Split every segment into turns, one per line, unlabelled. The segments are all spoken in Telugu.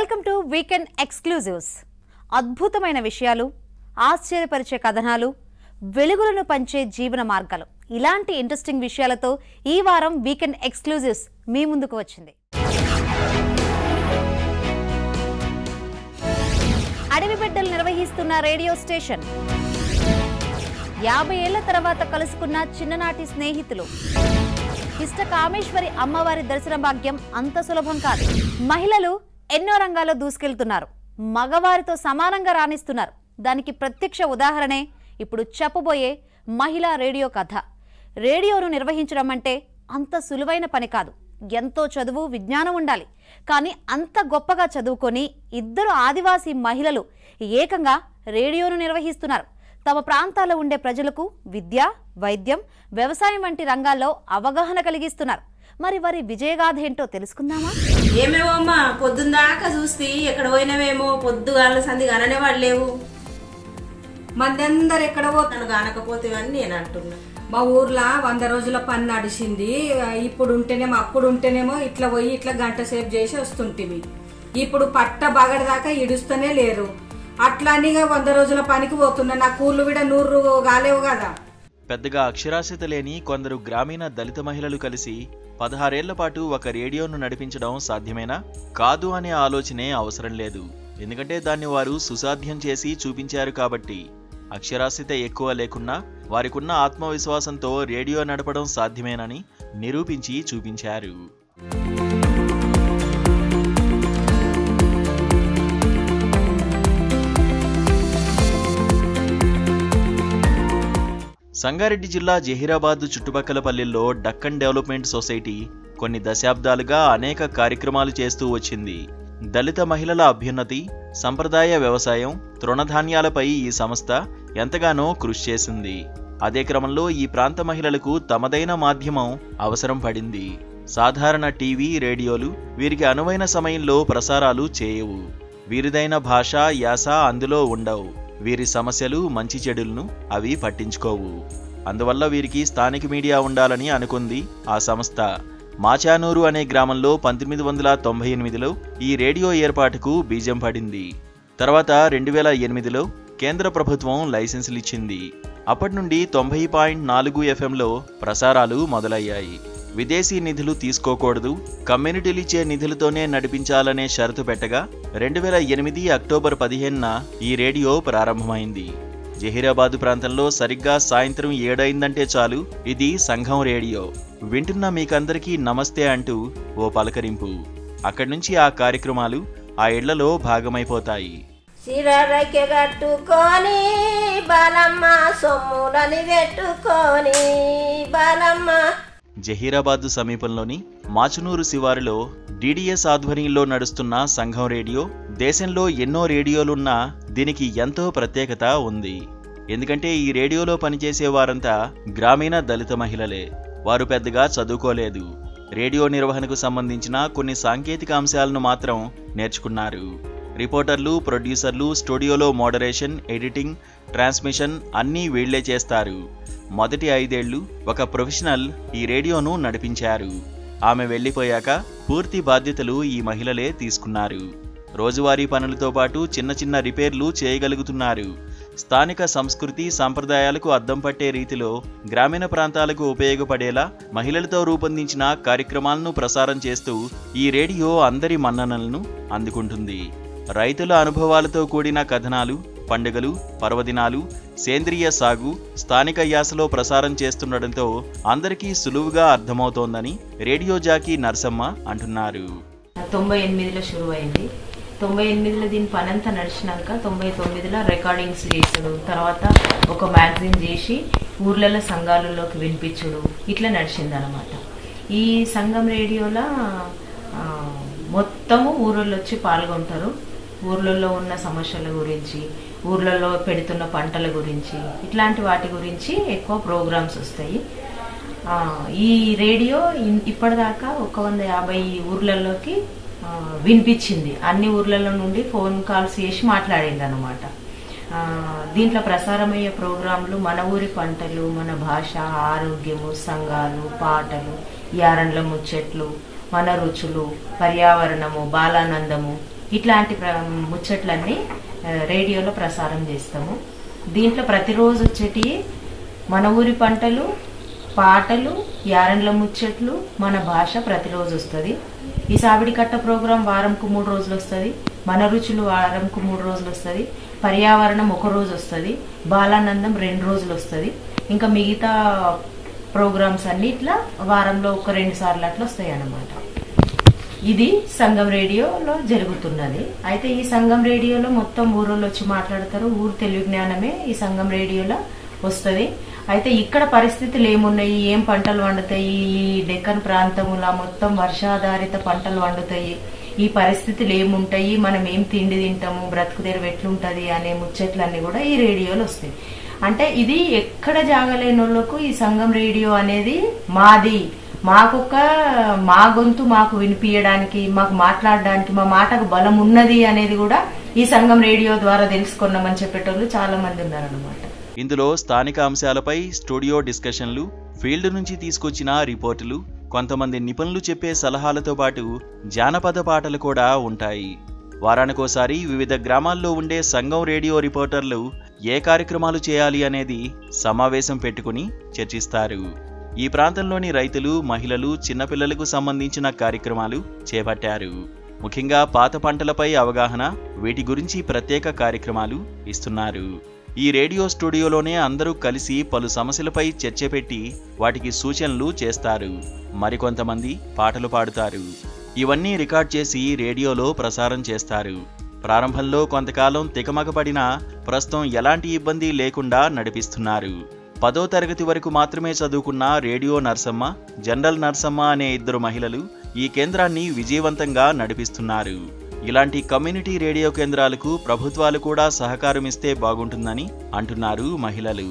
Welcome to weekend exclusives. అద్భుతమైన విషయాలు, ఆశ్చర్యపరిచే కథనాలు, వెలుగులను పంచే జీవన మార్గాలు, ఇలాంటి ఇంట్రెస్టింగ్ విషయాలతో ఈ వారం వీకెండ్ ఎక్స్క్లూజివ్స్ మీ ముందుకు వచ్చింది. అడవి బిడ్డలు నిర్వహిస్తున్న రేడియో స్టేషన్, 50 ఏళ్ల తర్వాత కలుసుకున్న చిన్ననాటి స్నేహితులు, ఇష్ట కామేశ్వరి అమ్మవారి దర్శన భాగ్యం అంత సులభం కాదు. మహిళలు ఎన్నో రంగాల్లో దూసుకెళ్తున్నారు, మగవారితో సమానంగా రాణిస్తున్నారు. దానికి ప్రత్యక్ష ఉదాహరణే ఇప్పుడు చెప్పబోయే మహిళా రేడియో కథ. రేడియోను నిర్వహించడం అంటే అంత సులువైన పని కాదు. ఎంతో చదువు, విజ్ఞానం ఉండాలి. కానీ అంత గొప్పగా చదువుకొని ఇద్దరు ఆదివాసీ మహిళలు ఏకంగా రేడియోను నిర్వహిస్తున్నారు. తమ ప్రాంతాల్లో ఉండే ప్రజలకు విద్య, వైద్యం, వ్యవసాయం వంటి రంగాల్లో అవగాహన కలిగిస్తున్నారు. మరి వారి విజయగాథ ఏంటో తెలుసుకుందామా?
ఏమేమోమ్మా, పొద్దుందాకా చూస్తే ఎక్కడ పోయినవేమో, పొద్దుగాల సంధి కాననే వాడలేవు.
మందందరు ఎక్కడ పోతాను
కానకపోతే అని నేను అంటున్నా.
మా ఊర్లో 100 రోజుల పని నడిచింది. ఇప్పుడు ఉంటేనేమో, అప్పుడు ఉంటేనేమో ఇట్లా పోయి ఇట్లా గంట సేపు చేసి వస్తుంటివి. ఇప్పుడు పట్ట బగడ దాకా ఇడుస్తూనే లేరు. అట్లాని 100 రోజుల పనికి పోతున్నా. నా కూళ్ళు కూడా 100 కాలేవు కదా.
పెద్దగా అక్షరాస్యత లేని కొందరు గ్రామీణ దళిత మహిళలు కలిసి 16 ఏళ్ల పాటు ఒక రేడియోను నడిపించడం సాధ్యమేనా? కాదు అనే ఆలోచనే అవసరం లేదు. ఎందుకంటే దాన్ని వారు సుసాధ్యం చేసి చూపించారు కాబట్టి. అక్షరాస్యత ఎక్కువ లేకున్నా వారికున్న ఆత్మవిశ్వాసంతో రేడియో నడపడం సాధ్యమేనని నిరూపించి చూపించారు. సంగారెడ్డి జిల్లా జహీరాబాద్ చుట్టుపక్కల పల్లెల్లో డక్కన్ డెవలప్మెంట్ సొసైటీ కొన్ని దశాబ్దాలుగా అనేక కార్యక్రమాలు చేస్తూ వచ్చింది. దళిత మహిళల అభ్యున్నతి, సంప్రదాయ వ్యవసాయం, తృణధాన్యాలపై ఈ సంస్థ ఎంతగానో కృషి చేసింది. అదే క్రమంలో ఈ ప్రాంత మహిళలకు తమదైన మాధ్యమం అవసరం పడింది. సాధారణ టీవీ, రేడియోలు వీరికి అనువైన సమయంలో ప్రసారాలు చేయవు. వీరిదైన భాష, యాస అందులో ఉండవు. వీరి సమస్యలు, మంచి చెడులను అవి పట్టించుకోవు. అందువల్ల వీరికి స్థానిక మీడియా ఉండాలని అనుకుంది ఆ సంస్థ. మాచానూరు అనే గ్రామంలో 1998లో ఈ రేడియో ఏర్పాటుకు బీజం పడింది. తర్వాత 2008లో కేంద్ర ప్రభుత్వం లైసెన్సులిచ్చింది. అప్పటి నుండి 90.4 FMలో ప్రసారాలు మొదలయ్యాయి. విదేశీ నిధులు తీసుకోకూడదు, కమ్యూనిటీలిచ్చే నిధులతోనే నడిపించాలనే షరతు పెట్టగా 2008 అక్టోబర్ 15న ఈ రేడియో ప్రారంభమైంది. జహీరాబాద్ ప్రాంతంలో సరిగ్గా సాయంత్రం 7 అయిందంటే చాలు, ఇది సంఘం రేడియో. వింటున్న మీకందరికీ నమస్తే అంటూ ఓ పలకరింపు. అక్కడి నుంచి ఆ కార్యక్రమాలు ఆ ఇళ్లలో భాగమైపోతాయి.
కట్టుకొని బాలమ్మ సొమ్ములని పెట్టుకొని బాలమ్మ.
జహీరాబాద్ సమీపంలోని మాచునూరు శివారులో డిడిఎస్ ఆధ్వర్యంలో నడుస్తున్న సంఘం రేడియో. దేశంలో ఎన్నో రేడియోలున్నా దీనికి ఎంతో ప్రత్యేకత ఉంది. ఎందుకంటే ఈ రేడియోలో పనిచేసే వారంతా గ్రామీణ దళిత మహిళలే. వారు పెద్దగా చదువుకోలేదు. రేడియో నిర్వహణకు సంబంధించిన కొన్ని సాంకేతిక అంశాలను మాత్రం నేర్చుకున్నారు. రిపోర్టర్లు, ప్రొడ్యూసర్లు, స్టూడియోలో మోడరేషన్, ఎడిటింగ్, ట్రాన్స్మిషన్ అన్నీ వీళ్లే చేస్తారు. మొదటి 5 ఏళ్లు ఒక ప్రొఫెషనల్ ఈ రేడియోను నడిపించారు. ఆమె వెళ్లిపోయాక పూర్తి బాధ్యతలు ఈ మహిళలే తీసుకున్నారు. రోజువారీ పనులతో పాటు చిన్న చిన్న రిపేర్లు చేయగలుగుతున్నారు. స్థానిక సంస్కృతి, సంప్రదాయాలకు అద్దం పట్టే రీతిలో గ్రామీణ ప్రాంతాలకు ఉపయోగపడేలా మహిళలతో రూపొందించిన కార్యక్రమాలను ప్రసారం చేస్తూ ఈ రేడియో అందరి మన్ననలను అందుకుంటుంది. రైతుల అనుభవాలతో కూడిన కథనాలు, పండుగలు, పర్వదినాలు, సేంద్రియ సాగు స్థానిక యాసలో ప్రసారం చేస్తుండటంతో అందరికీ సులువుగా అర్థమవుతోందని రేడియో జాకీ నర్సమ్మ అంటున్నారు.
98లో షురు అయింది. 98లో దీని పనంతా నడిచినాక 99లో రికార్డింగ్స్ చేసుడు, తర్వాత ఒక మ్యాగజైన్ చేసి ఊర్లలో సంఘాలలోకి వినిపించుడు, ఇట్లా నడిచింది అనమాట. ఈ సంఘం రేడియోలో మొత్తము ఊళ్ళో వచ్చి పాల్గొంటారు. ఊర్లలో ఉన్న సమస్యల గురించి, ఊర్లలో పెడుతున్న పంటల గురించి, ఇట్లాంటి వాటి గురించి ఎక్కువ ప్రోగ్రామ్స్ వస్తాయి. ఈ రేడియో ఇప్పటిదాకా 150 ఊర్లలోకి వినిపించింది. అన్ని ఊర్లలో నుండి ఫోన్ కాల్స్ చేసి మాట్లాడింది అనమాట. దీంట్లో ప్రసారమయ్యే ప్రోగ్రాంలు మన ఊరి పంటలు, మన భాష, ఆరోగ్యము, సంఘాలు, పాటలు, యారండ్ల ముచ్చట్లు, మన రుచులు, పర్యావరణము, బాలానందము, ఇట్లాంటి ముచ్చట్లన్నీ రేడియోలో ప్రసారం చేస్తాము. దీంట్లో ప్రతిరోజు వచ్చేటి మన ఊరి పంటలు, పాటలు, యారండ్ల ముచ్చట్లు, మన భాష ప్రతిరోజు వస్తుంది. ఈ సావిడి కట్ట ప్రోగ్రాం వారంకు 3 రోజులు వస్తుంది. మన రుచులు వారంకు 3 రోజులు వస్తుంది. పర్యావరణం 1 రోజు వస్తుంది. బాలానందం 2 రోజులు వస్తుంది. ఇంకా మిగతా ప్రోగ్రామ్స్ అన్ని ఇట్లా వారంలో 1-2 సార్లు అట్లా వస్తాయి అన్నమాట. ఇది సంగం రేడియోలో జరుగుతున్నది. అయితే ఈ సంగం రేడియోలో మొత్తం ఊరోళ్ళు వచ్చి మాట్లాడతారు. ఊరు తెలుగు జ్ఞానమే ఈ సంగం రేడియోలో వస్తుంది. అయితే ఇక్కడ పరిస్థితులు ఏమున్నాయి, ఏం పంటలు వండుతాయి, ఈ డెక్కన్ ప్రాంతములా మొత్తం వర్షాధారిత పంటలు వండుతాయి, ఈ పరిస్థితులు ఏముంటాయి, మనం ఏం తిండి తింటాము, బ్రతుకు తెరువు ఎట్లుంటది అనే ముచ్చట్లన్నీ కూడా ఈ రేడియోలో వస్తాయి. అంటే ఇది ఎక్కడ జాగలేని వాళ్ళకు ఈ సంగం రేడియో అనేది మాది, మా గొంతు మాకు వినిపించడానికి, మాకు మాట్లాడడానికి, మా మాటకు బలం ఉన్నది అనేది కూడా ఈ సంగం రేడియో ద్వారా తెలుసుకున్నామని చెప్పేటోళ్ళు చాలా మంది ఉన్నారన్నమాట.
ఇందులో స్థానిక అంశాలపై స్టూడియో డిస్కషన్లు, ఫీల్డ్ నుంచి తీసుకొచ్చిన రిపోర్టులు, కొంతమంది నిపుణులు చెప్పే సలహాలతో పాటు జానపద పాటలు కూడా ఉంటాయి. వారానికోసారి వివిధ గ్రామాల్లో ఉండే సంగం రేడియో రిపోర్టర్లు ఏ కార్యక్రమాలు చేయాలి అనేది సమావేశం పెట్టుకుని చర్చిస్తారు. ఈ ప్రాంతంలోని రైతులు, మహిళలు, చిన్నపిల్లలకు సంబంధించిన కార్యక్రమాలు చేపట్టారు. ముఖ్యంగా పాత పంటలపై అవగాహన, వీటి గురించి ప్రత్యేక కార్యక్రమాలు ఇస్తున్నారు. ఈ రేడియో స్టూడియోలోనే అందరూ కలిసి పలు సమస్యలపై చర్చ పెట్టి వాటికి సూచనలు చేస్తారు. మరికొంతమంది పాటలు పాడుతారు. ఇవన్నీ రికార్డ్ చేసి రేడియోలో ప్రసారం చేస్తారు. ప్రారంభంలో కొంతకాలం తికమకపడినా ప్రస్తుతం ఎలాంటి ఇబ్బంది లేకుండా నడిపిస్తున్నారు. 10వ తరగతి వరకు మాత్రమే చదువుకున్న రేడియో నర్సమ్మ, జనరల్ నర్సమ్మ అనే 2 మహిళలు ఈ కేంద్రాన్ని విజయవంతంగా నడిపిస్తున్నారు. ఇలాంటి కమ్యూనిటీ రేడియో కేంద్రాలకు ప్రభుత్వాలు కూడా సహకారం ఇస్తే బాగుంటుందని అంటున్నారు మహిళలు.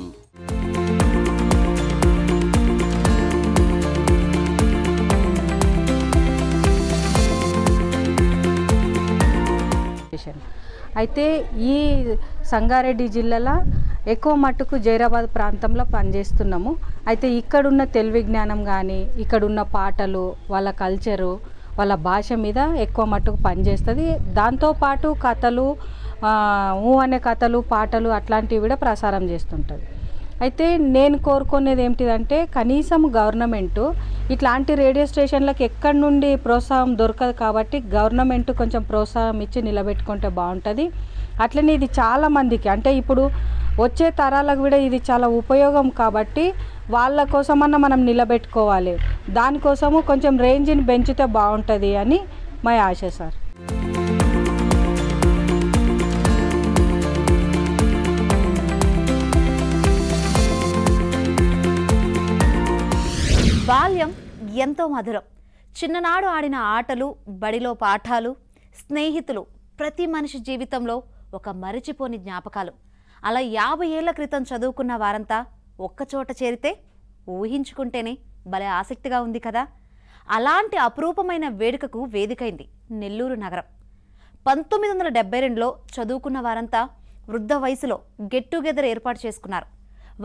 అయితే ఈ సంగారెడ్డి జిల్లాలో ఎక్కువ మట్టుకు జైరాబాద్ ప్రాంతంలో పనిచేస్తున్నాము. అయితే ఇక్కడున్న తెలుగు జ్ఞానం కానీ, ఇక్కడున్న పాటలు, వాళ్ళ కల్చరు, వాళ్ళ భాష మీద ఎక్కువ మట్టుకు పనిచేస్తుంది. దాంతోపాటు కథలు, అనే కథలు, పాటలు అట్లాంటివి కూడా ప్రసారం చేస్తుంటుంది. అయితే నేను కోరుకునేది ఏమిటిదంటే కనీసం గవర్నమెంటు ఇట్లాంటి రేడియో స్టేషన్లకు ఎక్కడి నుండి ప్రోత్సాహం దొరకదు కాబట్టి గవర్నమెంట్ కొంచెం ప్రోత్సాహం ఇచ్చి నిలబెట్టుకుంటే బాగుంటుంది. అట్లనే ఇది చాలా మందికి అంటే ఇప్పుడు వచ్చే తరాలకు కూడా ఇది చాలా ఉపయోగం కాబట్టి వాళ్ళ కోసమన్నా మనం నిలబెట్టుకోవాలి. దానికోసము కొంచెం రేంజ్ని పెంచితే బాగుంటుంది అని మా ఆశ సార్.
బాల్యం ఎంతో మధురం. చిన్ననాడు ఆడిన ఆటలు, బడిలో పాఠాలు, స్నేహితులు ప్రతి మనిషి జీవితంలో ఒక మరిచిపోని జ్ఞాపకాలు. అలా 50 ఏళ్ల క్రితం చదువుకున్న వారంతా ఒక్కచోట చేరితే ఊహించుకుంటేనే భలే ఆసక్తిగా ఉంది కదా. అలాంటి అపురూపమైన వేడుకకు వేదికైంది నెల్లూరు నగరం. 1972లో చదువుకున్న వారంతా వృద్ధ వయసులో గెట్ టుగెదర్ ఏర్పాటు చేసుకున్నారు.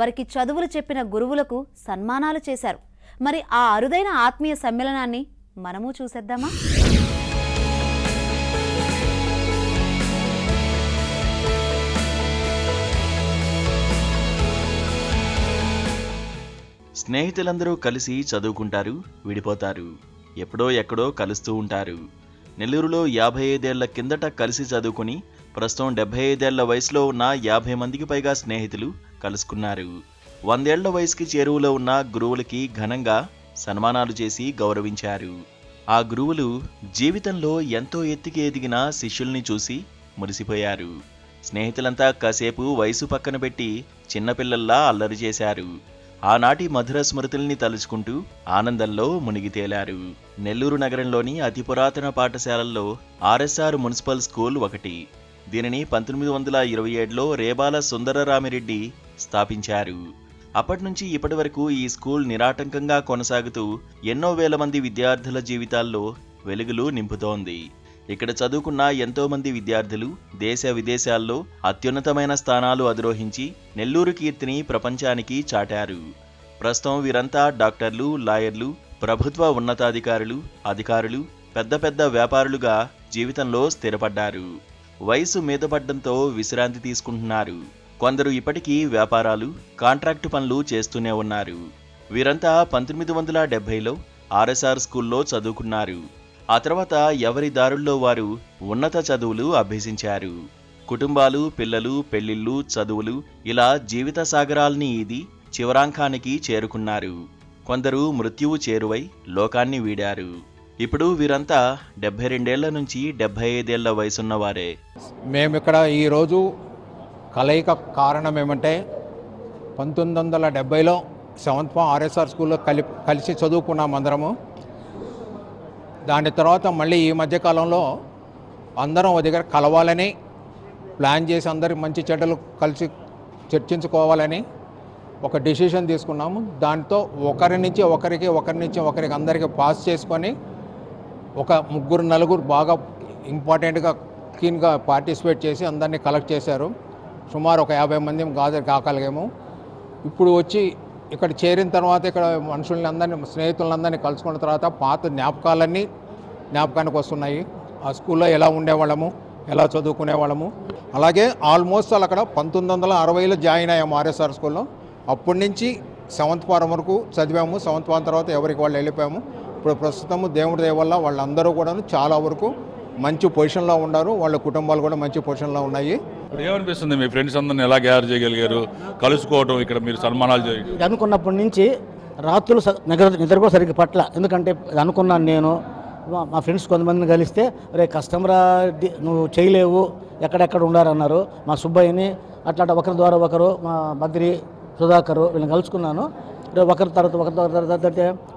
వారికి చదువులు చెప్పిన గురువులకు సన్మానాలు చేశారు. మరి ఆ అరుదైన ఆత్మీయ సమ్మేళనాన్ని మనము చూసేద్దామా?
స్నేహితులందరూ కలిసి చదువుకుంటారు, విడిపోతారు, ఎప్పుడో ఎక్కడో కలుస్తూ ఉంటారు. నెల్లూరులో 55 ఏళ్ల కిందట కలిసి చదువుకుని ప్రస్తుతం 75 ఏళ్ల వయసులో ఉన్న 50 మందికి పైగా స్నేహితులు కలుసుకున్నారు. 100 ఏళ్ల వయసుకి చేరువలో ఉన్న గురువులకి ఘనంగా సన్మానాలు చేసి గౌరవించారు. ఆ గురువులు జీవితంలో ఎంతో ఎత్తుకి ఎదిగిన శిష్యుల్ని చూసి మురిసిపోయారు. స్నేహితులంతా కాసేపు వయసు పక్కన పెట్టి చిన్నపిల్లల్లా అల్లరి చేశారు. ఆనాటి మధుర స్మృతుల్ని తలుచుకుంటూ ఆనందంలో మునిగి తేలారు. నెల్లూరు నగరంలోని అతి పురాతన పాఠశాలల్లో ఆర్ఎస్ఆర్ మున్సిపల్ స్కూల్ ఒకటి. దీనిని 1927లో రేబాల సుందరరామిరెడ్డి స్థాపించారు. అప్పటినుంచి ఇప్పటి వరకు ఈ స్కూల్ నిరాటంకంగా కొనసాగుతూ ఎన్నో వేల మంది విద్యార్థుల జీవితాల్లో వెలుగులు నింపుతోంది. ఇక్కడ చదువుకున్న ఎంతో మంది విద్యార్థులు దేశ విదేశాల్లో అత్యున్నతమైన స్థానాలు అధిరోహించి నెల్లూరు కీర్తిని ప్రపంచానికి చాటారు. ప్రస్తుతం వీరంతా డాక్టర్లు, లాయర్లు, ప్రభుత్వ ఉన్నతాధికారులు, అధికారులు, పెద్ద పెద్ద వ్యాపారులుగా జీవితంలో స్థిరపడ్డారు. వయసు మీద పడ్డంతో విశ్రాంతి తీసుకుంటున్నారు. కొందరు ఇప్పటికీ వ్యాపారాలు, కాంట్రాక్టు పనులు చేస్తూనే ఉన్నారు. వీరంతా 1970లో ఆర్ఎస్ఆర్ స్కూల్లో చదువుకున్నారు. ఆ తర్వాత ఎవరి దారుల్లో వారు ఉన్నత చదువులు అభ్యసించారు. కుటుంబాలు, పిల్లలు, పెళ్లిళ్ళు, చదువులు ఇలా జీవిత సాగరాల్ని ఈది చివరాంకానికి చేరుకున్నారు. కొందరు మృత్యువు చేరువై లోకాన్ని వీడారు. ఇప్పుడు వీరంతా 72 ఏళ్ల నుంచి 75 ఏళ్ల వయసున్నవారే.
మేమిక్కడ ఈరోజు కలయిక కారణం ఏమంటే 1970లో 7th ఫామ్ ఆర్ఎస్ఆర్ స్కూల్లో కలిసి చదువుకున్నాం అందరము. దాని తర్వాత మళ్ళీ ఈ మధ్యకాలంలో అందరం ఒక దగ్గర కలవాలని ప్లాన్ చేసి అందరి మంచి చెడ్డలు కలిసి చర్చించుకోవాలని ఒక డిసిషన్ తీసుకున్నాము. దాంతో ఒకరి నుంచి ఒకరికి అందరికీ పాస్ చేసుకొని ఒక 3-4 బాగా ఇంపార్టెంట్గా కీన్గా పార్టిసిపేట్ చేసి అందరినీ కలెక్ట్ చేశారు. సుమారు ఒక 50 మంది కాగలిగాము. ఇప్పుడు వచ్చి ఇక్కడ చేరిన తర్వాత ఇక్కడ మనుషుల్ని అందరినీ, స్నేహితులందరినీ కలుసుకున్న తర్వాత పాత జ్ఞాపకానికి వస్తున్నాయి. ఆ స్కూల్లో ఎలా ఉండేవాళ్ళము, ఎలా చదువుకునేవాళ్ళము. అలాగే ఆల్మోస్ట్ అక్కడ 1960లో జాయిన్ అయ్యాము ఆర్ఎస్ఆర్ స్కూల్లో. అప్పటి నుంచి 7th ఫారం వరకు చదివాము. 7th ఫారం తర్వాత ఎవరికి వాళ్ళు వెళ్ళిపోయాము. ఇప్పుడు ప్రస్తుతము దేవుడి దయ వల్ల వాళ్ళందరూ కూడా చాలా వరకు మంచి పొజిషన్లో ఉన్నారు. వాళ్ళ కుటుంబాలు కూడా మంచి పొజిషన్లో ఉన్నాయి.
ఇప్పుడు ఏమనిపిస్తుంది, మీ ఫ్రెండ్స్ అందరిని ఎలా గ్యాదర్ చేయగలిగారు, కలుసుకోవడం, ఇక్కడ మీరు సన్మానాలు చేయగలిగారు?
అనుకున్నప్పటి నుంచి రాత్రులు నిద్ర కూడా సరిగ్గా పట్ల. ఎందుకంటే అనుకున్నాను నేను, మా ఫ్రెండ్స్ కొంతమందిని కలిస్తే రే కస్టమర్ నువ్వు చేయలేవు, ఎక్కడెక్కడ ఉండారన్నారు. మా సుబ్బయ్యని అట్లా ఒకరి ద్వారా ఒకరు, మా బద్రి, సుధాకరు వీళ్ళని కలుసుకున్నాను. ఒకరి తర్వాత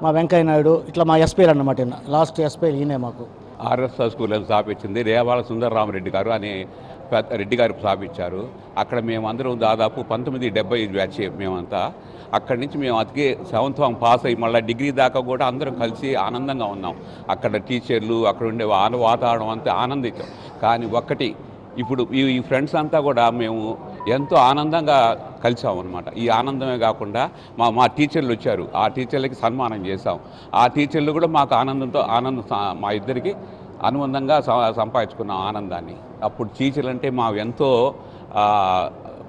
మా వెంకయ్య నాయుడు, ఇట్లా మా ఎస్పీలు అన్నమాట. లాస్ట్ ఎస్పీ ఈయనే మాకు.
ఆర్ఎస్ఆర్ స్కూల్ అని స్థాపించింది రేవాల సుందరరామరెడ్డి గారు అని రెడ్డి గారు స్థాపించారు. అక్కడ మేమందరం దాదాపు 1975 బ్యాచ్ మేమంతా. అక్కడి నుంచి మేము అతికి 7th ఫామ్ పాస్ అయ్యి మళ్ళీ డిగ్రీ దాకా కూడా అందరం కలిసి ఆనందంగా ఉన్నాం. అక్కడ టీచర్లు, అక్కడ ఉండే వాతావరణం అంతా ఆనందించాం. కానీ ఒక్కటి, ఇప్పుడు ఈ ఫ్రెండ్స్ అంతా కూడా మేము ఎంతో ఆనందంగా కలిసామన్నమాట. ఈ ఆనందమే కాకుండా మా టీచర్లు వచ్చారు, ఆ టీచర్లకి సన్మానం చేశాం. ఆ టీచర్లు కూడా మాకు మా ఇద్దరికి అనుబంధంగా సంపాదించుకున్నాం ఆనందాన్ని. అప్పుడు టీచర్లు అంటే ఎంతో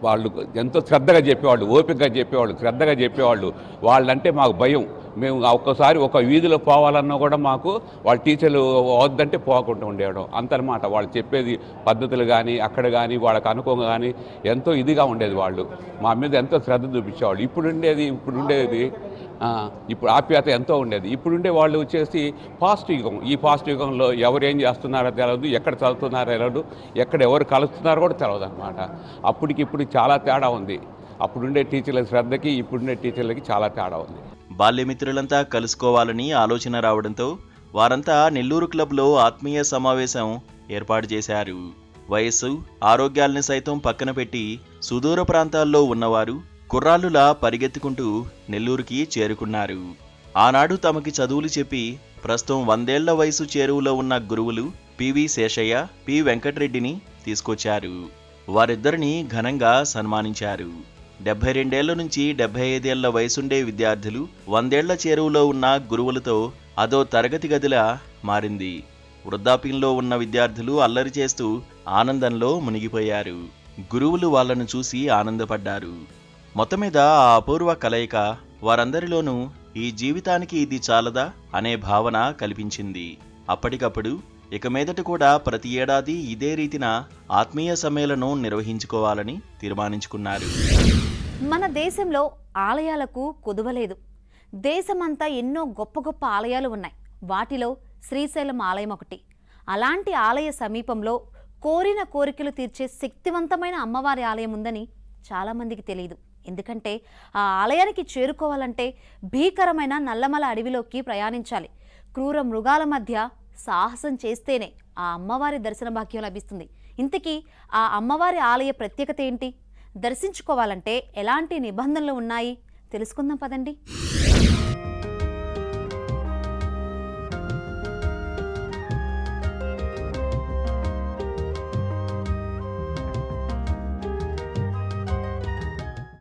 వాళ్ళు ఎంతో శ్రద్ధగా చెప్పేవాళ్ళు, ఓపికగా చెప్పేవాళ్ళు, శ్రద్ధగా చెప్పేవాళ్ళు. వాళ్ళంటే మాకు భయం. మేము ఒక్కసారి ఒక వీధిలో పోవాలన్నా కూడా మాకు వాళ్ళ టీచర్లు వద్దంటే పోకుండా ఉండేయడం అంతనమాట. వాళ్ళు చెప్పేది పద్ధతులు కానీ అక్కడ కానీ వాళ్ళకి అనుకోగా కానీ ఎంతో ఇదిగా ఉండేది. వాళ్ళు మా మీద ఎంతో శ్రద్ధ చూపించేవాళ్ళు. ఇప్పుడు ఆప్యాయత ఎంతో ఉండేది. ఇప్పుడుండే వాళ్ళు వచ్చేసి ఫాస్ట్ యుగం. ఈ ఫాస్ట్ యుగంలో ఎవరు ఏం చేస్తున్నారో తెలియదు, ఎక్కడ చదువుతున్నారో తెలియదు, ఎక్కడ ఎవరు కలుస్తున్నారో కూడా తెలియదు అనమాట. అప్పటికిప్పుడు చాలా తేడా ఉంది. అప్పుడుండే టీచర్ల శ్రద్ధకి ఇప్పుడుండే టీచర్లకి చాలా తేడా ఉంది.
బాల్యమిత్రులంతా కలుసుకోవాలని ఆలోచన రావడంతో వారంతా నెల్లూరు క్లబ్లో ఆత్మీయ సమావేశం ఏర్పాటు చేశారు. వయస్సు, ఆరోగ్యాల్ని సైతం పక్కన పెట్టి సుదూర ప్రాంతాల్లో ఉన్నవారు కుర్రాళ్ళులా పరిగెత్తుకుంటూ నెల్లూరుకి చేరుకున్నారు. ఆనాడు తమకి చదువులు చెప్పి ప్రస్తుతం 100 ఏళ్ల వయసు చేరువలో ఉన్న గురువులు పివి శేషయ్య, పి వెంకటరెడ్డిని తీసుకొచ్చారు. వారిద్దరిని ఘనంగా సన్మానించారు. 72 ఏళ్ల నుంచి 75 ఏళ్ల వయసుండే విద్యార్థులు 100 ఏళ్ల చేరువలో ఉన్న గురువులతో అదో తరగతి గదిలా మారింది. వృద్ధాప్యంలో ఉన్న విద్యార్థులు అల్లరి చేస్తూ ఆనందంలో మునిగిపోయారు. గురువులు వాళ్లను చూసి ఆనందపడ్డారు. మొత్తం మీద ఆ అపూర్వ కలయిక వారందరిలోనూ ఈ జీవితానికి ఇది చాలదా అనే భావన కల్పించింది. అప్పటికప్పుడు ఇక మీదట కూడా ప్రతి ఏడాది ఇదే రీతిన ఆత్మీయ సమ్మేళనం నిర్వహించుకోవాలని తీర్మానించుకున్నారు.
మన దేశంలో ఆలయాలకు కొదువలేదు. దేశమంతా ఎన్నో గొప్ప గొప్ప ఆలయాలు ఉన్నాయి. వాటిలో శ్రీశైలం ఆలయం ఒకటి. అలాంటి ఆలయ సమీపంలో కోరిన కోరికలు తీర్చే శక్తివంతమైన అమ్మవారి ఆలయం ఉందని చాలామందికి తెలియదు. ఎందుకంటే ఆ ఆలయానికి చేరుకోవాలంటే భీకరమైన నల్లమల అడవిలోకి ప్రయాణించాలి. క్రూర మృగాల మధ్య సాహసం చేస్తేనే ఆ అమ్మవారి దర్శన భాగ్యం లభిస్తుంది. ఇంతకీ ఆ అమ్మవారి ఆలయ ప్రత్యేకత ఏంటి? దర్శించుకోవాలంటే ఎలాంటి నిబంధనలు ఉన్నాయి? తెలుసుకుందాం పదండి.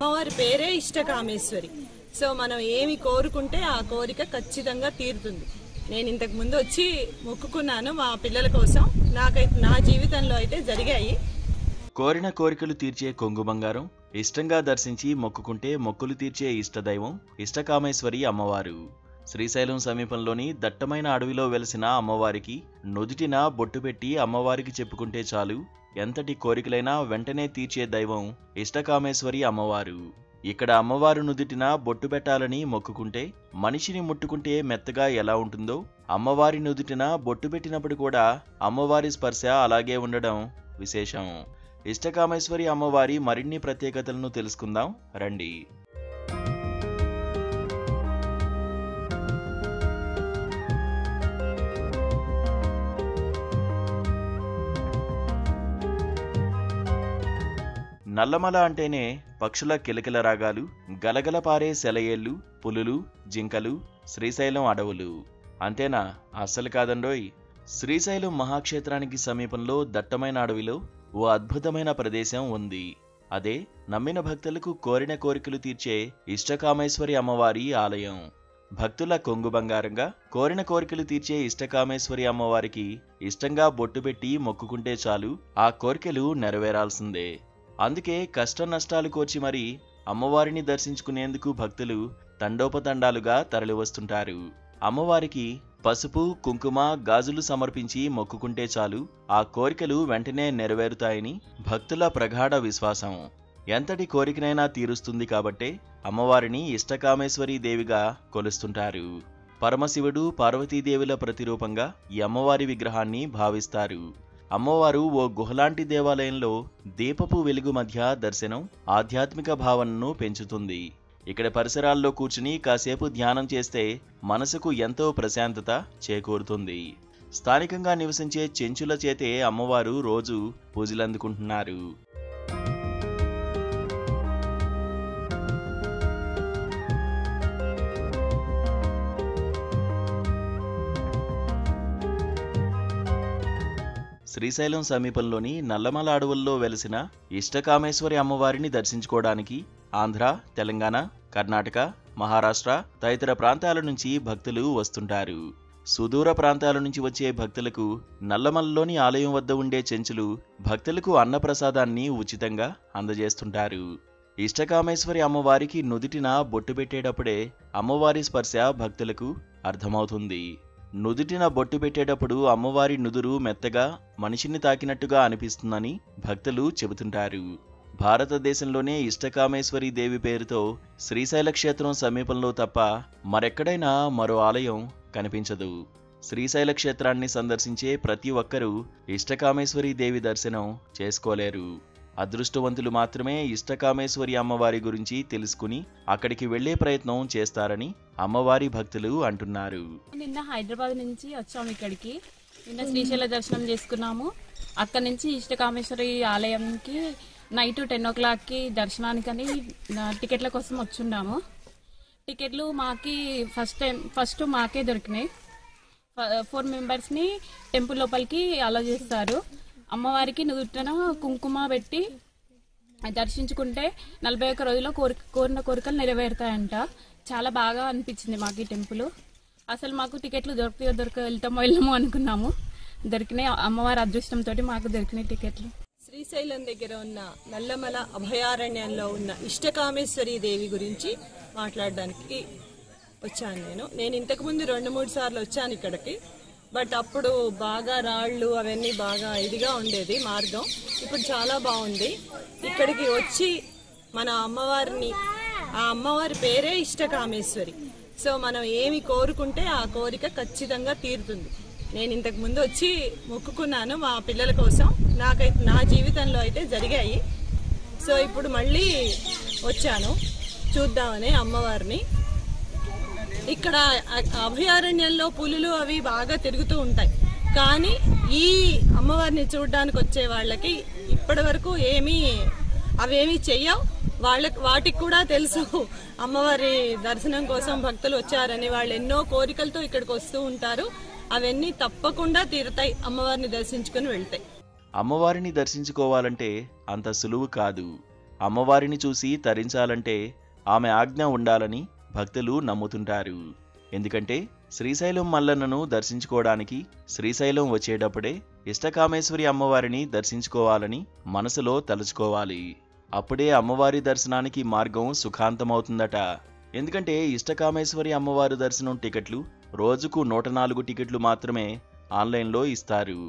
అమ్మవారి పేరే ఇష్టకామేశ్వరి. సో మనం ఏమి కోరుకుంటే ఆ కోరిక ఖచ్చితంగా తీరుతుంది. నేను ఇంతకు ముందు వచ్చి మొక్కుకున్నాను మా పిల్లల కోసం. నాకైతే నా జీవితంలో అయితే జరిగాయి.
కోరిన కోరికలు తీర్చే కొంగు బంగారం, ఇష్టంగా దర్శించి మొక్కుకుంటే మొక్కులు తీర్చే ఇష్టదైవం ఇష్టకామేశ్వరి అమ్మవారు. శ్రీశైలం సమీపంలోని దట్టమైన అడవిలో వెలిసిన అమ్మవారికి నుదుటిన బొట్టు పెట్టి అమ్మవారికి చెప్పుకుంటే చాలు ఎంతటి కోరికలైనా వెంటనే తీర్చే దైవం ఇష్టకామేశ్వరి అమ్మవారు. ఇక్కడ అమ్మవారు నుదుటిన బొట్టు పెట్టాలని మొక్కుకుంటే మనిషిని ముట్టుకుంటే మెత్తగా ఎలా ఉంటుందో అమ్మవారి నుదుటిన బొట్టు పెట్టినప్పుడు కూడా అమ్మవారి స్పర్శ అలాగే ఉండడం విశేషం. ఇష్టకామేశ్వరి అమ్మవారి మరిన్ని ప్రత్యేకతలను తెలుసుకుందాం రండి. నల్లమల అంటేనే పక్షుల కిలకిల రాగాలు, గలగల పారే సెలయేళ్లు, పులులు, జింకలు, శ్రీశైలం అడవులు. అంతేనా? అస్సలు కాదండోయ్. శ్రీశైలం మహాక్షేత్రానికి సమీపంలో దట్టమైన అడవిలో ఓ అద్భుతమైన ప్రదేశం ఉంది. అదే నమ్మిన భక్తులకు కోరిన కోరికలు తీర్చే ఇష్టకామేశ్వరి అమ్మవారి ఆలయం. భక్తుల కొంగు బంగారంగా కోరిన కోరికలు తీర్చే ఇష్టకామేశ్వరి అమ్మవారికి ఇష్టంగా బొట్టు పెట్టి మొక్కుకుంటే చాలు ఆ కోరికలు నెరవేరాల్సిందే. అందుకే కష్ట నష్టాలు కోర్చి మరీ అమ్మవారిని దర్శించుకునేందుకు భక్తులు తండోపతండాలుగా తరలివస్తుంటారు. అమ్మవారికి పసుపు, కుంకుమ, గాజులు సమర్పించి మొక్కుకుంటే చాలు ఆ కోరికలు వెంటనే నెరవేరుతాయని భక్తుల ప్రగాఢ విశ్వాసం. ఎంతటి కోరికనైనా తీరుస్తుంది కాబట్టే అమ్మవారిని ఇష్టకామేశ్వరి దేవిగా కొలుస్తుంటారు. పరమశివుడు, పార్వతీదేవుల ప్రతిరూపంగా ఈ అమ్మవారి విగ్రహాన్ని భావిస్తారు. అమ్మవారు ఓ గుహలాంటి దేవాలయంలో దీపపు వెలుగు మధ్య దర్శనం ఆధ్యాత్మిక భావనను పెంచుతుంది. ఇక్కడ పరిసరాల్లో కూర్చుని కాసేపు ధ్యానం చేస్తే మనసుకు ఎంతో ప్రశాంతత చేకూరుతుంది. స్థానికంగా నివసించే చెంచుల చేతే అమ్మవారు రోజు పూజలందుకుంటున్నారు. శ్రీశైలం సమీపంలోని నల్లమల అడవుల్లో వెలిసిన ఇష్టకామేశ్వరి అమ్మవారిని దర్శించుకోవడానికి ఆంధ్ర, తెలంగాణ, కర్ణాటక, మహారాష్ట్ర తదితర ప్రాంతాల నుంచి భక్తులు వస్తుంటారు. సుదూర ప్రాంతాల నుంచి వచ్చే భక్తులకు నల్లమలలోని ఆలయం వద్ద ఉండే చెంచులు భక్తులకు అన్నప్రసాదాన్ని ఉచితంగా అందజేస్తుంటారు. ఇష్టకామేశ్వరి అమ్మవారికి నుదుటిన బొట్టు పెట్టేటప్పుడే అమ్మవారి స్పర్శ భక్తులకు అర్థమవుతుంది. నుదుటిన బొట్టు పెట్టేటప్పుడు అమ్మవారి నుదురు మెత్తగా మనిషిని తాకినట్టుగా అనిపిస్తుందని భక్తులు చెబుతుంటారు. భారతదేశంలోనే ఇష్టకామేశ్వరి దేవి పేరుతో శ్రీశైల క్షేత్రం సమీపంలో తప్ప మరెక్కడైనా మరో ఆలయం కనిపించదు. శ్రీశైల క్షేత్రాన్ని సందర్శించే ప్రతి ఒక్కరూ ఇష్టకామేశ్వరి దేవి దర్శనం చేసుకోలేరు. అదృష్టవంతులు మాత్రమే ఇష్టకామేశ్వరి అమ్మవారి గురించి తెలుసుకుని అక్కడికి వెళ్లే ప్రయత్నం చేస్తారని అమ్మవారి భక్తులు అంటున్నారు.
నిన్న హైదరాబాద్ నుంచి వచ్చాము ఇక్కడికి. నిన్న శ్రీశైల దర్శనం చేసుకున్నాము. అక్కడి నుంచి ఇష్టకామేశ్వరి ఆలయంకి నైట్ 10 o'clockకి దర్శనానికని టికెట్ల కోసం వచ్చున్నాము. టికెట్లు మాకి ఫస్ట్ మాకే దొరికినాయి. 4 మెంబర్స్ని టెంపుల్ లోపలికి అలౌ చేస్తారు. అమ్మవారికి నుదుటన కుంకుమ పెట్టి దర్శించుకుంటే 41 రోజుల్లో కోరిన కోరికలు నెరవేరుతాయంట. చాలా బాగా అనిపించింది మాకు ఈ టెంపుల్. అసలు మాకు టికెట్లు వెళ్తామో వెళ్ళమో అనుకున్నాము. దొరికినాయి. అమ్మవారి అదృష్టంతో మాకు దొరికినాయి టికెట్లు.
శ్రీశైలం దగ్గర ఉన్న నల్లమల అభయారణ్యంలో ఉన్న ఇష్టకామేశ్వరి దేవి గురించి మాట్లాడడానికి వచ్చాను. నేను ఇంతకుముందు 2-3 సార్లు వచ్చాను ఇక్కడికి. బట్ అప్పుడు బాగా రాళ్ళు అవన్నీ బాగా ఇదిగా ఉండేది మార్గం. ఇప్పుడు చాలా బాగుంది. ఇక్కడికి వచ్చి మన అమ్మవారిని, ఆ అమ్మవారి పేరే ఇష్టకామేశ్వరి. సో మనం ఏమి కోరుకుంటే ఆ కోరిక ఖచ్చితంగా తీరుతుంది. నేను ఇంతకు ముందు వచ్చి మొక్కుకున్నాను మా పిల్లల కోసం. నాకైతే నా జీవితంలో అయితే జరిగాయి. సో ఇప్పుడు మళ్ళీ వచ్చాను చూద్దామని అమ్మవారిని. ఇక్కడ అభయారణ్యంలో పులులు అవి బాగా తిరుగుతూ ఉంటాయి. కానీ ఈ అమ్మవారిని చూడడానికి వచ్చే వాళ్ళకి ఇప్పటి వరకు అవేమీ చెయ్యవు. వాటికి కూడా తెలుసు అమ్మవారి దర్శనం కోసం భక్తులు వచ్చారని. వాళ్ళు ఎన్నో కోరికలతో ఇక్కడికి వస్తూ ఉంటారు. అవన్నీ తప్పకుండా తీరుతాయి అమ్మవారిని దర్శించుకుని వెళ్తాయి.
అమ్మవారిని దర్శించుకోవాలంటే అంత సులువు కాదు. అమ్మవారిని చూసి తరించాలంటే ఆమె ఆజ్ఞ ఉండాలని భక్తులు నమ్ముతుంటారు. ఎందుకంటే శ్రీశైలం మల్లన్నను దర్శించుకోవడానికి శ్రీశైలం వచ్చేటప్పుడే ఇష్టకామేశ్వరి అమ్మవారిని దర్శించుకోవాలని మనసులో తలుచుకోవాలి. అప్పుడే అమ్మవారి దర్శనానికి మార్గం సుఖాంతమవుతుందట. ఎందుకంటే ఇష్టకామేశ్వరి అమ్మవారి దర్శనం టికెట్లు రోజుకు 104 టికెట్లు మాత్రమే ఆన్లైన్లో ఇస్తారు.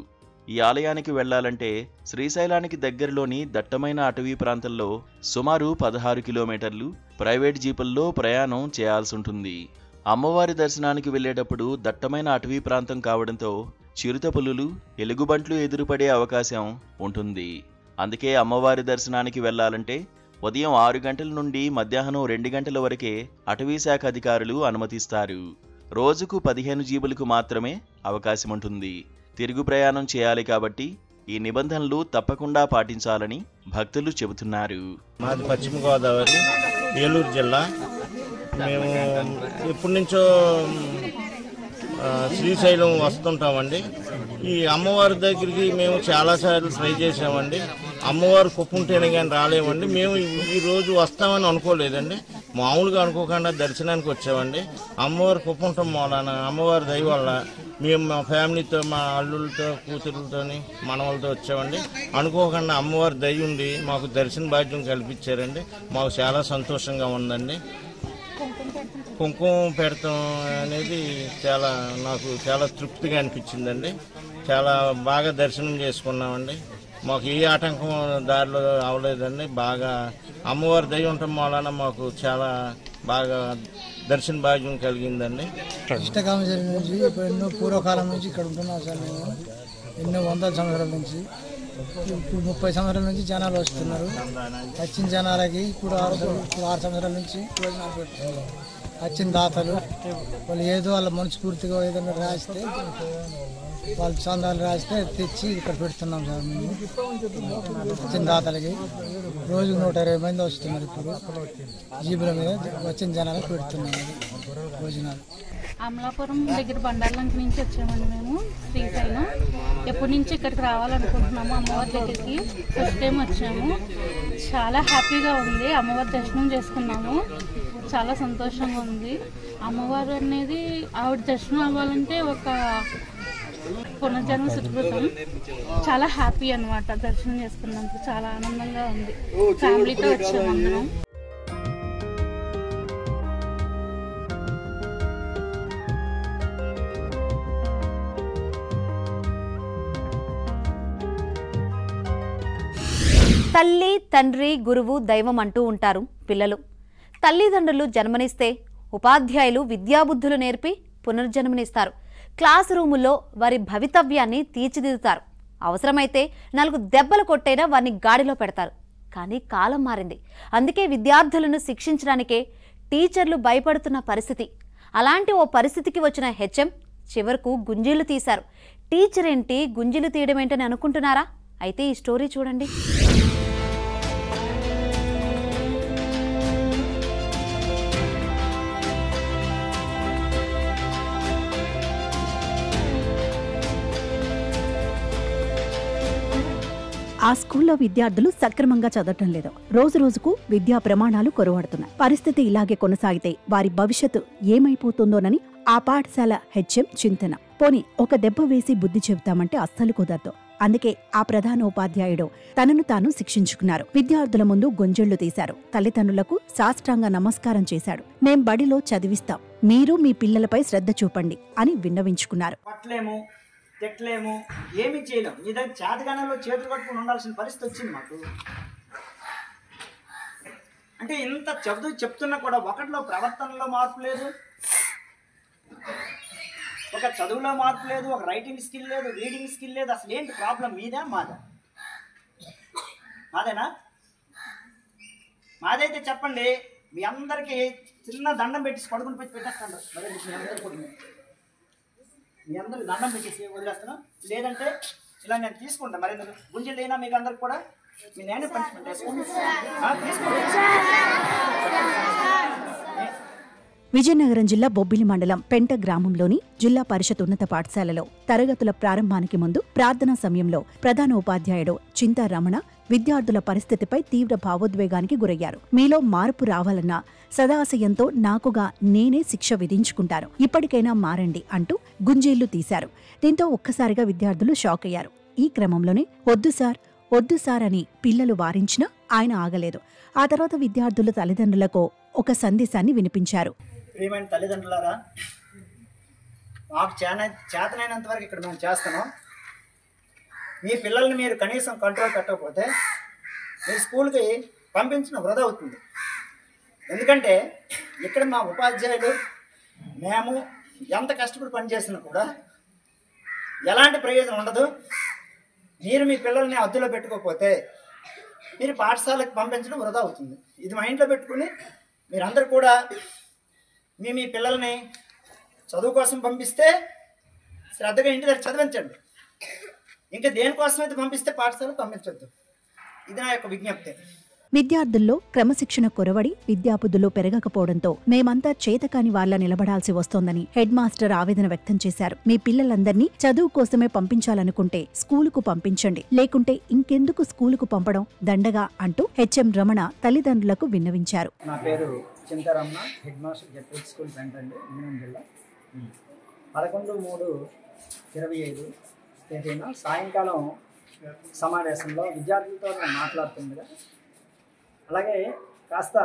ఈ ఆలయానికి వెళ్లాలంటే శ్రీశైలానికి దగ్గరలోని దట్టమైన అటవీ ప్రాంతంలో సుమారు 16 కిలోమీటర్లు ప్రైవేట్ జీపుల్లో ప్రయాణం చేయాల్సి ఉంటుంది. అమ్మవారి దర్శనానికి వెళ్లేటప్పుడు దట్టమైన అటవీ ప్రాంతం కావడంతో చిరుత పులులు, ఎలుగుబంట్లు ఎదురుపడే అవకాశం ఉంటుంది. అందుకే అమ్మవారి దర్శనానికి వెళ్లాలంటే ఉదయం 6 గంటల నుండి మధ్యాహ్నం 2 గంటల వరకే అటవీ శాఖ అధికారులు అనుమతిస్తారు. రోజుకు 15 జీబులకు మాత్రమే అవకాశం ఉంటుంది. తిరుగు ప్రయాణం చేయాలి కాబట్టి ఈ నిబంధనలు తప్పకుండా పాటించాలని భక్తులు చెబుతున్నారు.
మాది పశ్చిమ గోదావరి, ఏలూరు జిల్లా. మేము ఎప్పటి నుంచో శ్రీశైలం వస్తుంటామండి. ఈ అమ్మవారి దగ్గరికి మేము చాలాసార్లు ట్రై చేసామండి. అమ్మవారు కొప్పుంటేనే కానీ రాలేమండి. మేము ఈరోజు వస్తామని అనుకోలేదండి. మామూలుగా అనుకోకుండా దర్శనానికి వచ్చామండి. అమ్మవారి కొప్పుంటాం మూలాన అమ్మవారి దయ వల్ల మేము మా ఫ్యామిలీతో, మా అల్లులతో, కూతురులతో, మనవలతో వచ్చామండి. అనుకోకుండా అమ్మవారి దయ ఉండి మాకు దర్శన భాగ్యం కల్పించారండి. మాకు చాలా సంతోషంగా ఉందండి. కుంకుమ పెడతాం అనేది నాకు చాలా తృప్తిగా అనిపించిందండి. చాలా బాగా దర్శనం చేసుకున్నామండి. మాకు ఏ ఆటంకం దారిలో అవలేదండి. బాగా అమ్మవారి దయ ఉండటం వలన మాకు చాలా బాగా దర్శన భాగ్యం కలిగిందండి.
ఇష్టకామేశ్వరి నుంచి ఇప్పుడు ఎన్నో పూర్వకాలం నుంచి ఇక్కడ ఉంటున్నాం సార్. మేము ఎన్నో వందల సంవత్సరాల నుంచి, ఇప్పుడు 30 సంవత్సరాల నుంచి జనాలు వస్తున్నారు. వచ్చిన జనాలకి ఇప్పుడు 6 సంవత్సరాల నుంచి భోజనాలు పెడుతున్నారు. వచ్చిన దాతలు వాళ్ళు ఏదో వాళ్ళ మనస్ఫూర్తిగా ఏదైనా రాస్తే, వాళ్ళు చందాలు రాస్తే తెచ్చి ఇక్కడ పెడుతున్నాం సార్. మేము వచ్చిన దాతలకి రోజుకు 120 మంది వస్తున్నారు. ఇప్పుడు జీబుల మీద వచ్చిన జనాలకు పెడుతున్నాం భోజనాలు.
అమలాపురం దగ్గర బండార్లంక నుంచి వచ్చామండి మేము శ్రీశైలం. ఎప్పటి నుంచి ఇక్కడికి రావాలనుకుంటున్నాము అమ్మవారి దగ్గరికి. ఫస్ట్ టైం వచ్చాము. చాలా హ్యాపీగా ఉంది. అమ్మవారి దర్శనం చేసుకున్నాము. చాలా సంతోషంగా ఉంది. అమ్మవారు అనేది ఆవిడ దర్శనం అవ్వాలంటే ఒక పునర్జన్మ సుకృతం. చాలా హ్యాపీ అన్నమాట. దర్శనం చేసుకున్నందుకు చాలా ఆనందంగా ఉంది. ఫ్యామిలీతో వచ్చాము అందరం.
తల్లి, తండ్రి, గురువు, దైవం అంటూ ఉంటారు పిల్లలు. తల్లిదండ్రులు జన్మనిస్తే ఉపాధ్యాయులు విద్యాబుద్ధులు నేర్పి పునర్జన్మనిస్తారు. క్లాస్ రూముల్లో వారి భవితవ్యాన్ని తీర్చిదిద్దుతారు. అవసరమైతే 4 దెబ్బలు కొట్టైనా వారిని గాడిలో పెడతారు. కానీ కాలం మారింది. అందుకే విద్యార్థులను శిక్షించడానికే టీచర్లు భయపడుతున్న పరిస్థితి. అలాంటి ఓ పరిస్థితికి వచ్చిన హెచ్ఎం చివరకు గుంజీలు తీశారు. టీచర్ ఏంటి, గుంజీలు తీయడం ఏంటని అనుకుంటున్నారా? అయితే ఈ స్టోరీ చూడండి.
ఆ స్కూల్లో విద్యార్థులు సక్రమంగా చదవటం లేదు. రోజు రోజుకు విద్యా ప్రమాణాలు కొరవడుతున్నాయి. పరిస్థితి ఇలాగే కొనసాగితే వారి భవిష్యత్తు ఏమైపోతుందోనని ఆ పాఠశాల హెచ్ఎం చింతన. పోని ఒక దెబ్బ వేసి బుద్ధి చెబుతామంటే అస్సలు కుదరదు. అందుకే ఆ ప్రధాన ఉపాధ్యాయుడు తనను తాను శిక్షించుకున్నారు. విద్యార్థుల ముందు గొంజెళ్లు తీశారు. తల్లిదండ్రులకు సాష్టాంగ నమస్కారం చేశాడు. మేం బడిలో చదివిస్తాం, మీరు మీ పిల్లలపై శ్రద్ధ చూపండి అని విన్నవించుకున్నారు.
తిట్టలేము, ఏమి చేయలేము. మీ దగ్గర చేతగానంలో చేతులు కట్టుకుని ఉండాల్సిన పరిస్థితి వచ్చింది మాకు. అంటే ఇంత చెప్తున్నా కూడా ఒకటిలో ప్రవర్తనలో మార్పు లేదు, ఒక చదువులో మార్పు లేదు, ఒక రైటింగ్ స్కిల్ లేదు, రీడింగ్ స్కిల్ లేదు. అసలు ఏంటి ప్రాబ్లం? మీదా మాదా? మాదేనా? మాదైతే చెప్పండి. మీ అందరికీ చిన్న దండం పెట్టి పడుకుని పెట్టేస్తాను. మరి మీ అందరికి దండం పెట్టేసి వదిలేస్తాను. లేదంటే ఇలా నేను తీసుకుంటాను. మరి గుంజలు లేనా మీకు అందరికి కూడా? మీ నేనే పనిష్మెంట్ వేసుకుంటాను.
విజయనగరం జిల్లా బొబ్బిలి మండలం పెంట గ్రామంలోని జిల్లా పరిషత్ ఉన్నత పాఠశాలలో తరగతుల ప్రారంభానికి ముందు ప్రార్థనా సమయంలో ప్రధాన ఉపాధ్యాయుడు చింతా రమణ విద్యార్థుల పరిస్థితిపై తీవ్ర భావోద్వేగానికి గురయ్యారు. మీలో మార్పు రావాలన్న సదాశయంతో నాకుగా నేనే శిక్ష విధించుకుంటాను, ఇప్పటికైనా మారండి అంటూ గుంజీళ్లు తీశారు. దీంతో ఒక్కసారిగా విద్యార్థులు షాక్ అయ్యారు. ఈ క్రమంలోనే వద్దు సార్ అని పిల్లలు వారించినా ఆయన ఆగలేదు. ఆ తర్వాత విద్యార్థుల తల్లిదండ్రులకు ఒక సందేశాన్ని వినిపించారు.
ప్రియమైన తల్లిదండ్రులారా, మాకు చేతనైనంత వరకు ఇక్కడ మేము చేస్తున్నాం. మీ పిల్లల్ని మీరు కనీసం కంట్రోల్ పెట్టకపోతే మీ స్కూల్కి పంపించడం వృధా అవుతుంది. ఎందుకంటే ఇక్కడ మా ఉపాధ్యాయులు మేము ఎంత కష్టపడి పనిచేసినా కూడా ఎలాంటి ప్రయోజనం ఉండదు. మీరు మీ పిల్లల్ని అద్దులో పెట్టుకోకపోతే మీరు పాఠశాలకు పంపించడం వృధా అవుతుంది. ఇది మైండ్లో పెట్టుకుని మీరందరూ కూడా మీ పిల్లల్ని చదువు కోసం పంపిస్తే శ్రద్ధగా ఇంటి దగ్గర చదివించండి. ఇంకా దేనికోసం అయితే పంపిస్తే పాఠశాలకు పంపించొద్దు. ఇది నా యొక్క విజ్ఞప్తి.
విద్యార్థుల్లో క్రమశిక్షణ కొరవడి విద్యాబుద్ధులు పెరగకపోవడంతో మేమంతా చేతకాని వాళ్ల నిలబడాల్సి వస్తోందని హెడ్ మాస్టర్ ఆవేదన వ్యక్తం చేశారు. మీ పిల్లలందర్నీ చదువు కోసమే పంపించాలనుకుంటే స్కూలుకు పంపించండి, లేకుంటే ఇంకెందుకు స్కూలుకు పంపడం దండగా అంటూ హెచ్ఎం రమణ తల్లిదండ్రులకు విన్నవించారు.
నా పేరు చింతారమణ, హెడ్ మాస్టర్ జెడ్పీ స్కూల్ పెంట అండి, విజయనగరం జిల్లా. 11/3/25 తేదీన సాయంకాలం సమావేశంలో విద్యార్థులతో నేను మాట్లాడుతుండగా, అలాగే కాస్త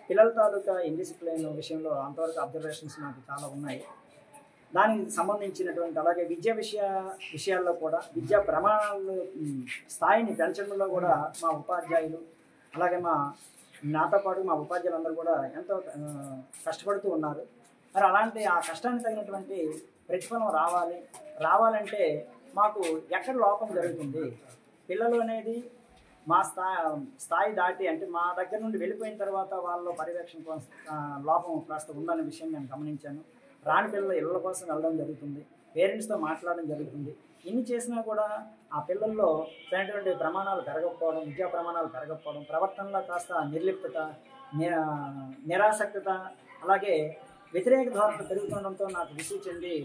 పిల్లల తాలూకా ఇండిసిప్లిన్ విషయంలో అంతవరకు అబ్జర్వేషన్స్ నాకు చాలా ఉన్నాయి. దానికి సంబంధించినటువంటి అలాగే విద్యా విషయాల్లో కూడా విద్యా ప్రమాణాలు స్థాయిని పెంచడంలో కూడా మా ఉపాధ్యాయులు అలాగే నాతో పాటు మా ఉపాధ్యాయులందరూ కూడా ఎంతో కష్టపడుతూ ఉన్నారు. మరి అలాంటి ఆ కష్టానికి తగినటువంటి ప్రతిఫలం రావాలంటే మాకు ఎక్కడ లోపం జరుగుతుంది, పిల్లలు అనేది మా స్థాయి దాటి అంటే మా దగ్గర నుండి వెళ్ళిపోయిన తర్వాత వాళ్ళ పర్యవేక్షణ లోపం కాస్త ఉందనే విషయం నేను గమనించాను. రాని పిల్లలు ఇళ్ళ కోసం వెళ్ళడం జరుగుతుంది, పేరెంట్స్తో మాట్లాడడం జరుగుతుంది. ఇన్ని చేసినా కూడా ఆ పిల్లల్లో సరైనటువంటి ప్రమాణాలు పెరగకపోవడం, విద్యా ప్రమాణాలు పెరగకపోవడం, ప్రవర్తనలో కాస్త నిర్లిప్తత, నిరాసక్తత, అలాగే వ్యతిరేక ధోరణి పెరుగుతుండడంతో నాకు విసుగు చెంది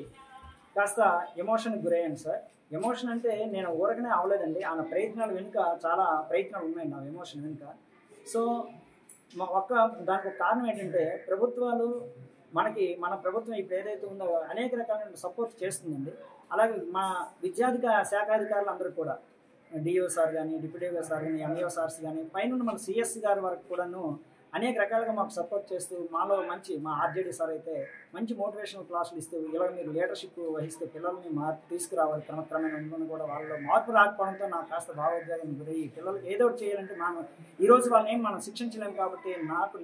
కాస్త ఎమోషన్కి గురయ్యాను సార్. ఎమోషన్ అంటే నేను ఊరకనే అవలేదండి, ఆయన ప్రయత్నాలు వెనుక చాలా ప్రయత్నాలు ఉన్నాయండి నా ఎమోషన్ వెనుక. సో దానికి ఒక కారణం ఏంటంటే ప్రభుత్వాలు మన ప్రభుత్వం ఇప్పుడు ఏదైతే ఉందో అనేక రకాలైన సపోర్ట్ చేస్తుందండి. అలాగే మా శాఖాధికారులు అందరూ కూడా డిఓ సార్ కానీ, డిప్యూటీ సార్ కానీ, ఎంఈఓ సార్స్ కానీ, పైన మన సిఎస్ గారి వరకు కూడాను అనేక రకాలుగా మాకు సపోర్ట్ చేస్తూ మా ఆర్జేడీ సార్ అయితే మంచి మోటివేషనల్ క్లాసులు ఇస్తూ ఇలా మీరు లీడర్షిప్ వహిస్తూ పిల్లల్ని మార్పు తీసుకురావాలి క్రమక్రమేణా కూడా వాళ్ళలో మార్పు రాకపోవడంతో నాకు కాస్త భావోద్వేగం గురయ్యి పిల్లలకి ఏదో ఒకటి చేయాలంటే ఈరోజు వాళ్ళని మనం శిక్షించలేము కాబట్టి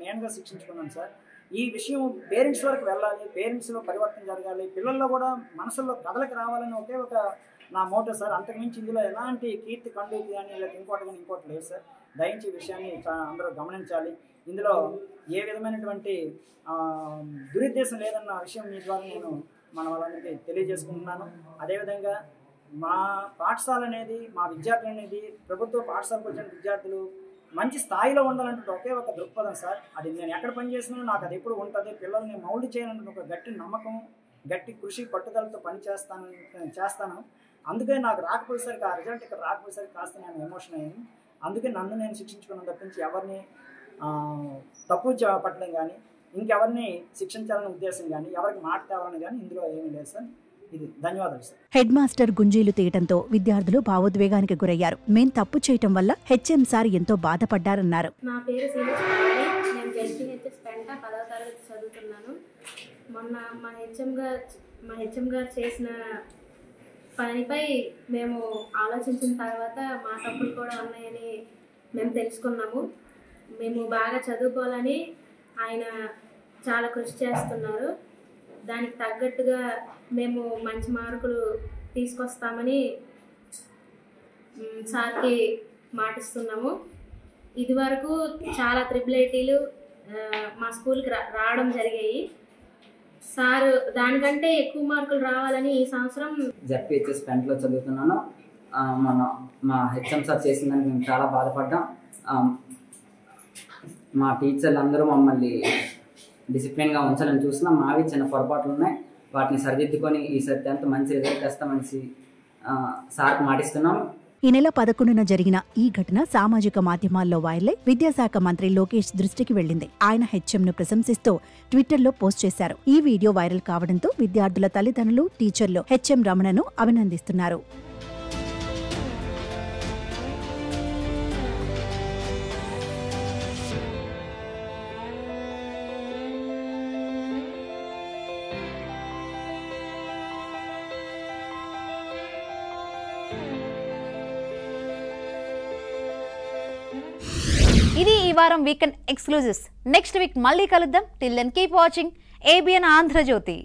నేనుగా శిక్షించుకున్నాను సార్. ఈ విషయం పేరెంట్స్ వరకు వెళ్ళాలి, పేరెంట్స్లో పరివర్తన జరగాలి, పిల్లల్లో కూడా మనసుల్లో కథలకు రావాలని ఒకే ఒక నా మోటో సార్. అంతకుమించి ఇందులో ఎలాంటి కీర్తి కండూతి కానీ లేకపోతే ఇంకోటి లేదు సార్. దయించి విషయాన్ని అందరూ గమనించాలి. ఇందులో ఏ విధమైనటువంటి దురుద్దేశం లేదన్న విషయం మీ ద్వారా నేను మన వాళ్ళందరికీ తెలియజేసుకుంటున్నాను. అదేవిధంగా మా పాఠశాల అనేది, మా విద్యార్థులు అనేది, ప్రభుత్వ పాఠశాలకు వచ్చిన విద్యార్థులు మంచి స్థాయిలో ఉండాలంటే ఒకే ఒక దృక్పథం సార్. అది నేను ఎక్కడ పనిచేసినా నాకు అది ఎప్పుడు ఉంటుంది. పిల్లల్ని మౌల్డ్ చేయాలంటే ఒక గట్టి నమ్మకం, గట్టి కృషి, పట్టుదలతో చేస్తాను. అందుకే నాకు రాకపోయేసరికి ఆ రిజల్ట్ ఇక్కడ రాకపోయేసరికి కాస్త నేను ఎమోషన్ అయ్యాను. అందుకే నన్ను నేను శిక్షించుకున్నాను తప్పించి ఎవరిని తప్పు పట్టడం కానీ, ఇంకెవరిని శిక్షించాలనే ఉద్దేశం కానీ, ఎవరికి మాట తేవాలని కానీ ఇందులో ఏమీ లేదు సార్. ఇది ధన్యవాదాలు సార్.
హెడ్ మాస్టర్ గుంజీలు తీయటంతో విద్యార్థులు భావోద్వేగానికి గురయ్యారు. మేం తప్పు చేయటం వల్ల హెచ్ఎం సార్ ఎంతో బాధపడ్డారన్నారు.
నా పేరు నేను జెడ్పీహెచ్ఎస్ పెంట 10వ తరగతి చదువుతున్నాను. మొన్న మా హెచ్ఎం గారు చేసిన పనిపై మేము ఆలోచించిన తర్వాత మా తప్పులు కూడా ఉన్నాయని మేము తెలుసుకున్నాము. మేము బాగా చదువుకోవాలని ఆయన చాలా కృషి చేస్తున్నారు. దానికి తగ్గట్టుగా మేము మంచి మార్కులు తీసుకొస్తామని సార్కి మాటిస్తున్నాము. ఇదివరకు చాలా త్రిబుల్ మా స్కూల్కి రావడం జరిగాయి. సార్ దానికంటే ఎక్కువ మార్కులు రావాలని ఈ సంవత్సరం
జెడ్పీహెచ్ఎస్ పెంటలో చదువుతున్నాను. మా హెచ్ఎం సార్ చేసిన దానికి మేము చాలా బాధపడ్డాం. మా టీచర్లు అందరూ మమ్మల్ని డిసిప్లిన్గా ఉంచాలని చూసినా మావి చిన్న పొరపాట్లు ఉన్నాయి. వాటిని సరిదిద్దుకొని ఈసారి 10th మంచి రిజల్ట్ తెస్తామని సార్కి మాటిస్తున్నాం.
ఈ నెల 11న జరిగిన ఈ ఘటన సామాజిక మాధ్యమాల్లో వైరలై విద్యాశాఖ మంత్రి లోకేష్ దృష్టికి వెళ్లింది. ఆయన హెచ్ఎంను ప్రశంసిస్తూ ట్విట్టర్లో పోస్ట్ చేశారు. ఈ వీడియో వైరల్ కావడంతో విద్యార్థుల తల్లిదండ్రులు, టీచర్లు హెచ్ఎం రమణను అభినందిస్తున్నారు.
ఇది ఈ వారం వీకెండ్ ఎక్స్క్లూజివ్స్. నెక్స్ట్ వీక్ మళ్ళీ కలుద్దాం. Till then keep watching ABN Andhra Jyothi.